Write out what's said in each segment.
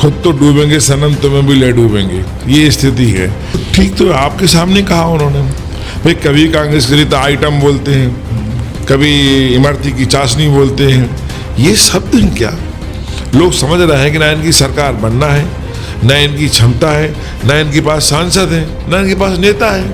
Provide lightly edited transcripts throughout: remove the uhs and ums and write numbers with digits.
खुद तो डूबेंगे सनम, तुम्हें भी ले डूबेंगे, ये स्थिति है। ठीक तो आपके सामने कहा उन्होंने भाई, कभी कांग्रेस के लिए तो आइटम बोलते हैं, कभी इमरती की चाशनी बोलते हैं। ये शब्द क्या? लोग समझ रहे हैं कि ना इनकी सरकार बनना है, ना इनकी क्षमता है, ना इनके पास सांसद है, ना इनके पास नेता है,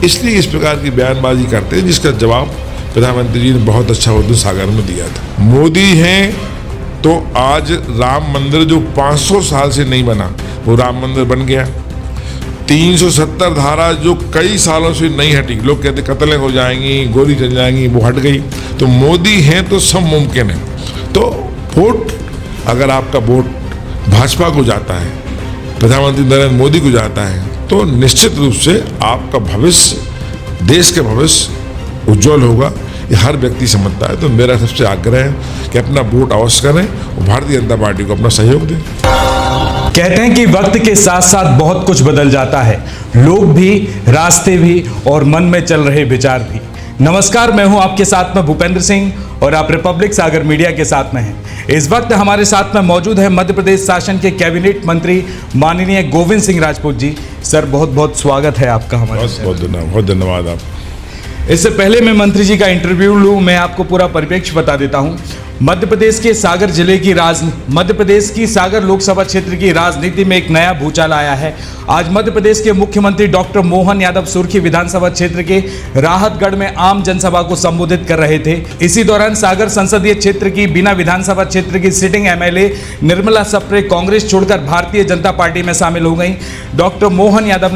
इसलिए इस प्रकार की बयानबाजी करते हैं, जिसका जवाब प्रधानमंत्री जी ने बहुत अच्छा उर्दू सागर में दिया था। मोदी हैं तो आज राम मंदिर जो 500 साल से नहीं बना, वो राम मंदिर बन गया। 370 धारा जो कई सालों से नहीं हटी, लोग कहते कत्लें हो जाएंगी, गोली चल जाएंगी, वो हट गई। तो मोदी हैं तो सब मुमकिन है। तो वोट, अगर आपका वोट भाजपा को जाता है, प्रधानमंत्री नरेंद्र मोदी को जाता है, तो निश्चित रूप से आपका भविष्य, देश का भविष्य उज्जवल होगा। ये हर व्यक्ति समझता है। तो मेरा सबसे आग्रह है कि अपना वोट अवश्य करें और भारतीय जनता पार्टी को अपना सहयोग दें। कहते हैं कि वक्त के साथ साथ बहुत कुछ बदल जाता है, लोग भी, रास्ते भी और मन में चल रहे विचार भी। नमस्कार, मैं हूं आपके साथ में भूपेंद्र सिंह और आप रिपब्लिक सागर मीडिया के साथ में हैं। इस वक्त हमारे साथ में मौजूद है मध्य प्रदेश शासन के कैबिनेट मंत्री माननीय गोविंद सिंह राजपूत जी। सर, बहुत बहुत स्वागत है आपका हमारे साथ। बहुत धन्यवाद आप। इससे पहले मैं मंत्री जी का इंटरव्यू लूं, मैं आपको पूरा परिप्रेक्ष्य बता देता हूं। मध्य प्रदेश के सागर लोकसभा क्षेत्र की राजनीति में एक नया भूचाल आया है। आज मध्य प्रदेश के मुख्यमंत्री डॉक्टर मोहन यादव सुर्खी विधानसभा क्षेत्र के राहतगढ़ में आम जनसभा को संबोधित कर रहे थे। इसी दौरान सागर संसदीय क्षेत्र की बिना विधानसभा क्षेत्र की सिटिंग एमएलए निर्मला सप्रे कांग्रेस छोड़कर भारतीय जनता पार्टी में शामिल हो गई। डॉक्टर मोहन यादव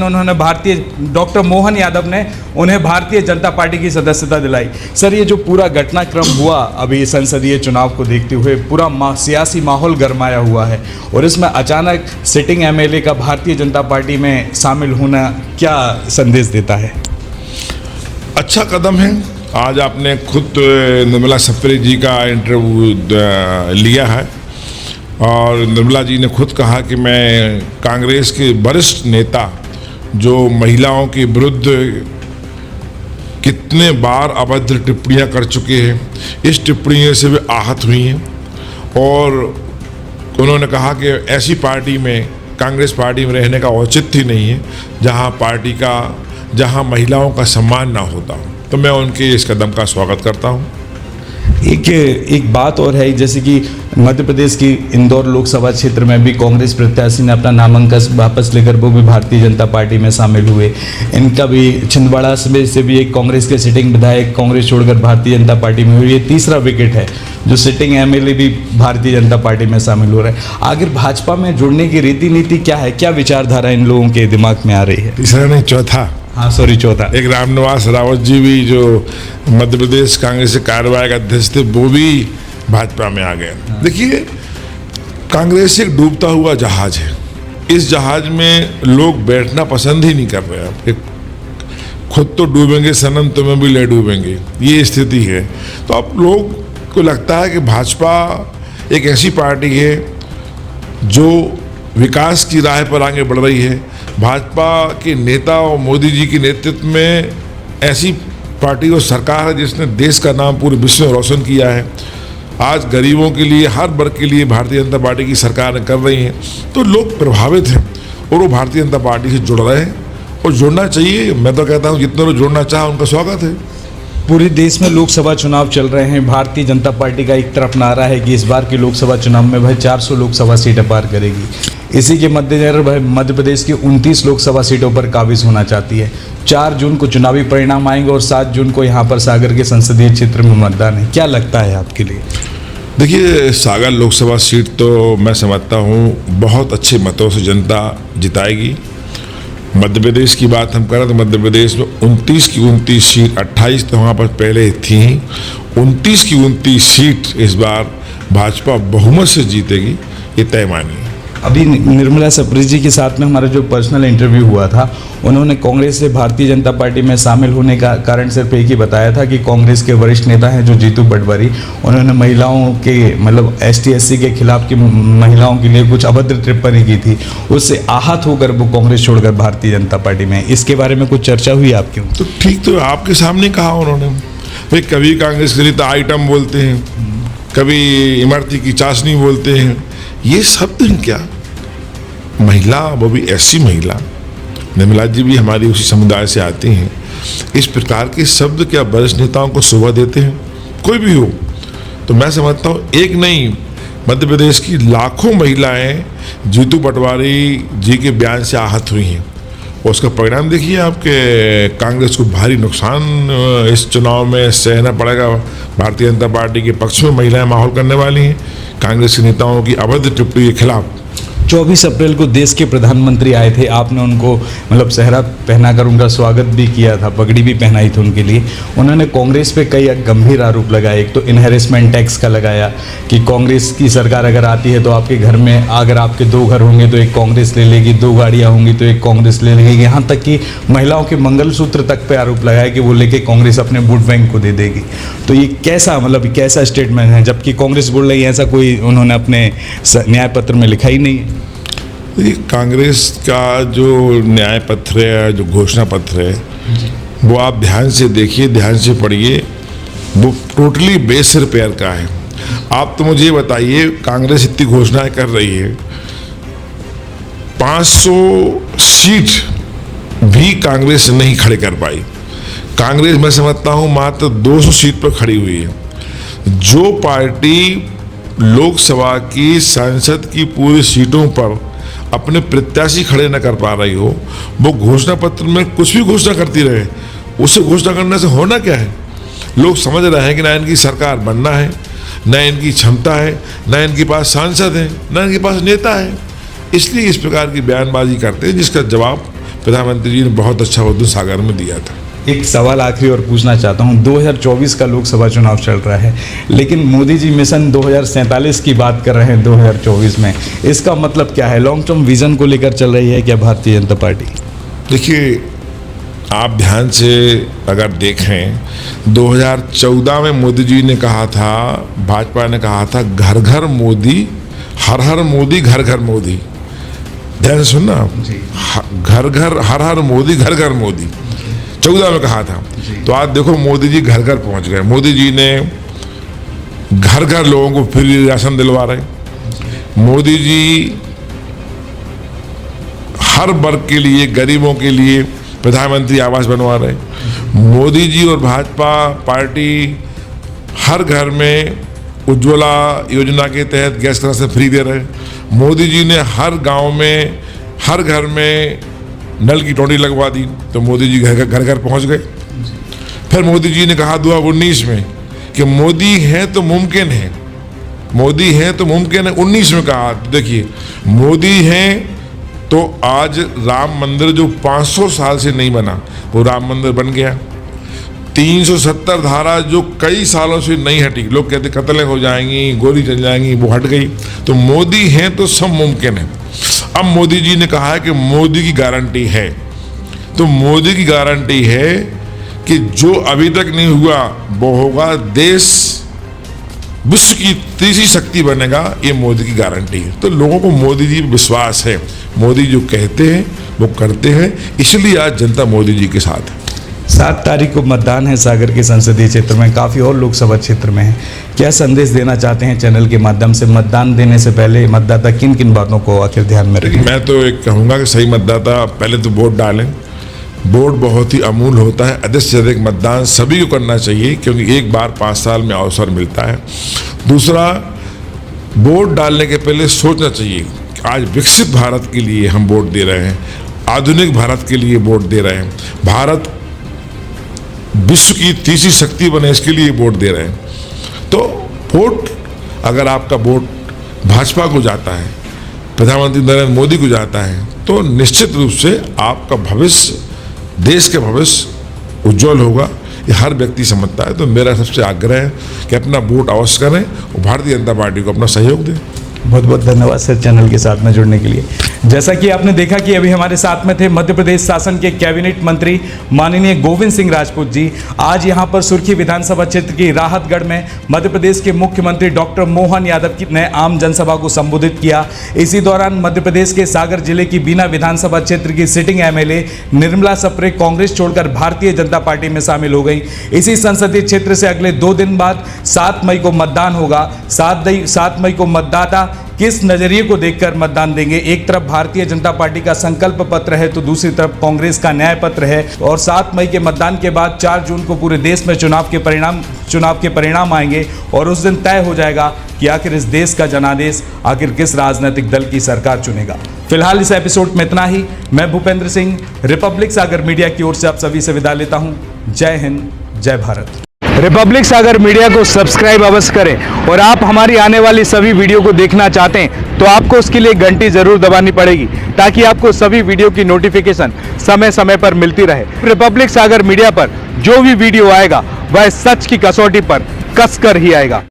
ने उन्हें भारतीय जनता पार्टी की सदस्यता दिलाई। सर, ये जो पूरा घटनाक्रम हुआ अभी संसदीय चुनाव को देखते हुए, पूरा सियासी माहौल गरमाया हुआ है और इसमें अचानक सिटिंग एमएलए का भारतीय जनता पार्टी में शामिल होना क्या संदेश देता है? अच्छा कदम है। आज आपने खुद निर्मला सप्रे जी का इंटरव्यू लिया है और निर्मला जी ने खुद कहा कि मैं कांग्रेस के वरिष्ठ नेता जो महिलाओं के विरुद्ध कितने बार अभद्र टिप्पणियां कर चुके हैं, इस टिप्पणियों से वे आहत हुई हैं और उन्होंने कहा कि ऐसी पार्टी में, कांग्रेस पार्टी में रहने का औचित्य नहीं है जहां महिलाओं का सम्मान ना होता हो। तो मैं उनके इस कदम का स्वागत करता हूं। एक बात और है, जैसे कि मध्य प्रदेश की इंदौर लोकसभा क्षेत्र में भी कांग्रेस प्रत्याशी ने अपना नामांकन वापस लेकर वो भी भारतीय जनता पार्टी में शामिल हुए। इनका भी छिंदवाड़ा से भी एक कांग्रेस के सिटिंग विधायक कांग्रेस छोड़कर भारतीय जनता पार्टी में हुई। ये तीसरा विकेट है जो सिटिंग एमएलए भी भारतीय जनता पार्टी में शामिल हो रहा है। आखिर भाजपा में जुड़ने की रीति नीति क्या है, क्या विचारधारा इन लोगों के दिमाग में आ रही है? तीसरा नहीं, चौथा। हाँ सॉरी, चौथा। एक रामनिवास रावत जी भी जो मध्य प्रदेश कांग्रेस के कार्यवाहक अध्यक्ष थे, वो भी भाजपा में आ गए। देखिए, कांग्रेस एक डूबता हुआ जहाज है। इस जहाज में लोग बैठना पसंद ही नहीं कर रहे हैं। खुद तो डूबेंगे सनम, तुम्हें भी ले डूबेंगे, ये स्थिति है। तो अब लोग को लगता है कि भाजपा एक ऐसी पार्टी है जो विकास की राह पर आगे बढ़ रही है। भाजपा के नेता और मोदी जी के नेतृत्व में ऐसी पार्टी और सरकार है जिसने देश का नाम पूरे विश्व में रोशन किया है। आज गरीबों के लिए, हर वर्ग के लिए भारतीय जनता पार्टी की सरकार कर रही है। तो लोग प्रभावित हैं और वो भारतीय जनता पार्टी से जुड़ रहे हैं और जुड़ना चाहिए। मैं तो कहता हूँ जितने लोग जुड़ना चाहे उनका स्वागत है। पूरे देश में लोकसभा चुनाव चल रहे हैं। भारतीय जनता पार्टी का एक तरफ नारा है कि इस बार के लोकसभा चुनाव में भाई 400 लोकसभा सीटें पार करेगी। इसी के मद्देनजर भाई मध्य प्रदेश की 29 लोकसभा सीटों पर काबिज होना चाहती है। 4 जून को चुनावी परिणाम आएंगे और 7 जून को यहाँ पर सागर के संसदीय क्षेत्र में मतदान है। क्या लगता है आपके लिए? देखिए, सागर लोकसभा सीट तो मैं समझता हूँ बहुत अच्छे मतों से जनता जिताएगी। मध्य प्रदेश की बात हम करें तो मध्य प्रदेश में 29 की 29 सीट, 28 तो वहाँ पर पहले थी, 29 की 29 सीट इस बार भाजपा बहुमत से जीतेगी, ये तय मानिए। अभी निर्मला सप्रे जी के साथ में हमारा जो पर्सनल इंटरव्यू हुआ था, उन्होंने कांग्रेस से भारतीय जनता पार्टी में शामिल होने का कारण सिर्फ एक ही बताया था कि कांग्रेस के वरिष्ठ नेता हैं जो जीतू पटवारी, उन्होंने महिलाओं के मतलब ST/SC के खिलाफ की महिलाओं के लिए कुछ अभद्र टिप्पणी की थी, उससे आहत होकर वो कांग्रेस छोड़कर भारतीय जनता पार्टी में। इसके बारे में कुछ चर्चा हुई आपकी? तो ठीक तो आपके सामने कहा उन्होंने भाई, कभी कांग्रेस के लिए तो आइटम बोलते हैं, कभी इमरती की चाशनी बोलते हैं। ये शब्द क्या? महिला, वो भी ऐसी महिला, निर्मला जी भी हमारी उसी समुदाय से आती हैं, इस प्रकार के शब्द क्या वरिष्ठ नेताओं को शोभा देते हैं? कोई भी हो। तो मैं समझता हूँ एक नहीं, मध्य प्रदेश की लाखों महिलाएं जीतू पटवारी जी के बयान से आहत हुई हैं और उसका परिणाम देखिए आपके कांग्रेस को भारी नुकसान इस चुनाव में सहना पड़ेगा। भारतीय जनता पार्टी के पक्ष में महिलाएं माहौल करने वाली हैं कांग्रेस के नेताओं की अभद्र टिप्पणी के खिलाफ। 24 अप्रैल को देश के प्रधानमंत्री आए थे, आपने उनको मतलब सेहरा पहनाकर उनका स्वागत भी किया था, पगड़ी भी पहनाई थी उनके लिए। उन्होंने कांग्रेस पे कई गंभीर आरोप लगाए। एक तो इनहेरिसमेंट टैक्स का लगाया कि कांग्रेस की सरकार अगर आती है तो आपके घर में अगर आपके 2 घर होंगे तो एक कांग्रेस ले लेगी, 2 गाड़ियाँ होंगी तो एक कांग्रेस ले लेगी। यहाँ तक कि महिलाओं के मंगलसूत्र तक पे आरोप लगाया कि वो लेके कांग्रेस अपने वोट बैंक को दे देगी। तो ये कैसा मतलब कैसा स्टेटमेंट है, जबकि कांग्रेस बोल रही है ऐसा कोई उन्होंने अपने न्याय पत्र में लिखा ही नहीं है। कांग्रेस का जो न्याय पत्र है, जो घोषणा पत्र है, वो आप ध्यान से देखिए, ध्यान से पढ़िए, वो टोटली बेसिर पैर का है। आप तो मुझे बताइए, कांग्रेस इतनी घोषणाएं कर रही है, 500 सीट भी कांग्रेस नहीं खड़े कर पाई। कांग्रेस मैं समझता हूं मात्र 200 सीट पर खड़ी हुई है। जो पार्टी लोकसभा की सांसद की पूरी सीटों पर अपने प्रत्याशी खड़े न कर पा रही हो, वो घोषणा पत्र में कुछ भी घोषणा करती रहे, उसे घोषणा करने से होना क्या है? लोग समझ रहे हैं कि ना इनकी सरकार बनना है, ना इनकी क्षमता है, ना इनके पास सांसद है, ना इनके पास नेता है, इसलिए इस प्रकार की बयानबाजी करते हैं, जिसका जवाब प्रधानमंत्री जी ने बहुत अच्छा उर्दू सागर में दिया था। एक सवाल आखिरी और पूछना चाहता हूं, 2024 का लोकसभा चुनाव चल रहा है, लेकिन मोदी जी मिशन 2047 की बात कर रहे हैं 2024 में। इसका मतलब क्या है? लॉन्ग टर्म विजन को लेकर चल रही है क्या भारतीय जनता पार्टी? देखिए, आप ध्यान से अगर देखें, 2014 में मोदी जी ने कहा था, भाजपा ने कहा था, घर घर मोदी, हर हर मोदी, घर घर मोदी। ध्यान से सुनना, घर घर, हर हर मोदी, घर घर मोदी 14 में कहा था। तो आज देखो मोदी जी घर घर पहुंच गए। मोदी जी ने घर घर लोगों को फ्री राशन दिलवा रहे। मोदी जी हर वर्ग के लिए, गरीबों के लिए प्रधानमंत्री आवास बनवा रहे। मोदी जी और भाजपा पार्टी हर घर में उज्ज्वला योजना के तहत गैस कनेक्शन फ्री दे रहे। मोदी जी ने हर गांव में, हर घर में नल की टोटी लगवा दी, तो मोदी जी घर घर पहुंच गए। फिर मोदी जी ने कहा 2019 में कि मोदी है तो मुमकिन है, मोदी है तो मुमकिन है। 19 में कहा, देखिए मोदी हैं तो आज राम मंदिर जो 500 साल से नहीं बना, वो राम मंदिर बन गया। 370 धारा जो कई सालों से नहीं हटी, लोग कहते कत्लें हो जाएंगी, गोली चल जाएंगी, वो हट गई। तो मोदी हैं तो सब मुमकिन है। अब मोदी जी ने कहा है कि मोदी की गारंटी है, तो मोदी की गारंटी है कि जो अभी तक नहीं हुआ वो होगा। देश विश्व की तीसरी शक्ति बनेगा, ये मोदी की गारंटी है। तो लोगों को मोदी जी पर विश्वास है, मोदी जो कहते हैं वो करते हैं, इसलिए आज जनता मोदी जी के साथ है। 7 तारीख को मतदान है सागर के संसदीय क्षेत्र में, काफ़ी और लोकसभा क्षेत्र में है। क्या संदेश देना चाहते हैं चैनल के माध्यम से? मतदान देने से पहले मतदाता किन किन बातों को आखिर ध्यान में रखें? मैं तो एक कहूँगा कि सही मतदाता पहले तो वोट डालें। वोट बहुत ही अमूल्य होता है, अधिक से अधिक मतदान सभी को करना चाहिए, क्योंकि एक बार 5 साल में अवसर मिलता है। दूसरा, वोट डालने के पहले सोचना चाहिए कि आज विकसित भारत के लिए हम वोट दे रहे हैं, आधुनिक भारत के लिए वोट दे रहे हैं, भारत विश्व की तीसरी शक्ति बने, इसके लिए वोट दे रहे हैं। तो वोट, अगर आपका वोट भाजपा को जाता है, प्रधानमंत्री नरेंद्र मोदी को जाता है, तो निश्चित रूप से आपका भविष्य, देश का भविष्य उज्जवल होगा। ये हर व्यक्ति समझता है। तो मेरा सबसे आग्रह है कि अपना वोट अवश्य करें और भारतीय जनता पार्टी को अपना सहयोग दें। बहुत बहुत धन्यवाद सर चैनल के साथ में जुड़ने के लिए। जैसा कि आपने देखा कि अभी हमारे साथ में थे मध्य प्रदेश शासन के कैबिनेट मंत्री माननीय गोविंद सिंह राजपूत जी। आज यहां पर सुर्खी विधानसभा क्षेत्र की राहतगढ़ में मध्य प्रदेश के मुख्यमंत्री डॉक्टर मोहन यादव ने आम जनसभा को संबोधित किया। इसी दौरान मध्य प्रदेश के सागर जिले की बीना विधानसभा क्षेत्र की सिटिंग एमएलए निर्मला सप्रे कांग्रेस छोड़कर भारतीय जनता पार्टी में शामिल हो गई। इसी संसदीय क्षेत्र से अगले 2 दिन बाद 7 मई को मतदान होगा। 7 मई को मतदाता किस नजरिए को देखकर मतदान देंगे। एक तरफ भारतीय जनता पार्टी का संकल्प पत्र है तो दूसरी तरफ कांग्रेस का न्याय पत्र है, और 7 मई के मतदान के बाद 4 जून को पूरे देश में चुनाव के परिणाम आएंगे और उस दिन तय हो जाएगा कि आखिर इस देश का जनादेश आखिर किस राजनीतिक दल की सरकार चुनेगा। फिलहाल इस एपिसोड में इतना ही। मैं भूपेंद्र सिंह रिपब्लिक सागर मीडिया की ओर से आप सभी से विदा लेता हूं। जय हिंद, जय भारत। रिपब्लिक सागर मीडिया को सब्सक्राइब अवश्य करें, और आप हमारी आने वाली सभी वीडियो को देखना चाहते हैं तो आपको उसके लिए घंटी जरूर दबानी पड़ेगी, ताकि आपको सभी वीडियो की नोटिफिकेशन समय समय पर मिलती रहे। रिपब्लिक सागर मीडिया पर जो भी वीडियो आएगा वह सच की कसौटी पर कसकर ही आएगा।